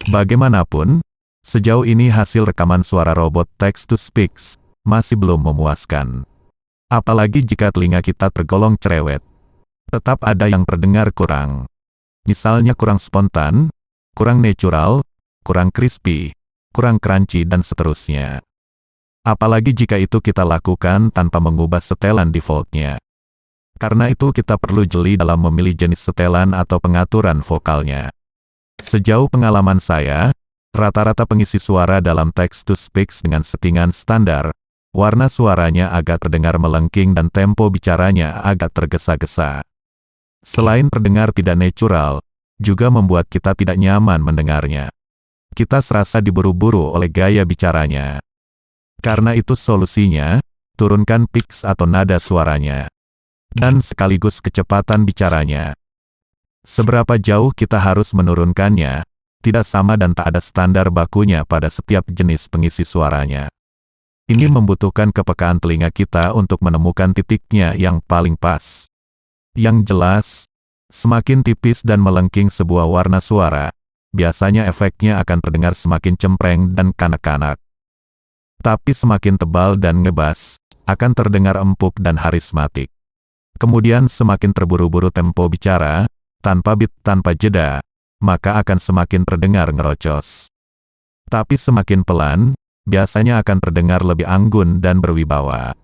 Bagaimanapun, sejauh ini hasil rekaman suara robot text-to-speech masih belum memuaskan. Apalagi jika telinga kita tergolong cerewet. Tetap ada yang terdengar kurang. Misalnya kurang spontan, kurang natural, kurang crispy, kurang crunchy dan seterusnya. Apalagi jika itu kita lakukan tanpa mengubah setelan defaultnya. Karena itu kita perlu jeli dalam memilih jenis setelan atau pengaturan vokalnya. Sejauh pengalaman saya, rata-rata pengisi suara dalam text-to-speech dengan settingan standar, warna suaranya agak terdengar melengking dan tempo bicaranya agak tergesa-gesa. Selain terdengar tidak natural, juga membuat kita tidak nyaman mendengarnya. Kita serasa diburu-buru oleh gaya bicaranya. Karena itu solusinya, turunkan pitch atau nada suaranya. Dan sekaligus kecepatan bicaranya. Seberapa jauh kita harus menurunkannya, tidak sama dan tak ada standar bakunya pada setiap jenis pengisi suaranya. Ini membutuhkan kepekaan telinga kita untuk menemukan titiknya yang paling pas. Yang jelas, semakin tipis dan melengking sebuah warna suara, biasanya efeknya akan terdengar semakin cempreng dan kanak-kanak. Tapi semakin tebal dan ngebas, akan terdengar empuk dan harismatik. Kemudian semakin terburu-buru tempo bicara, tanpa beat, tanpa jeda, maka akan semakin terdengar ngerocos. Tapi semakin pelan, biasanya akan terdengar lebih anggun dan berwibawa.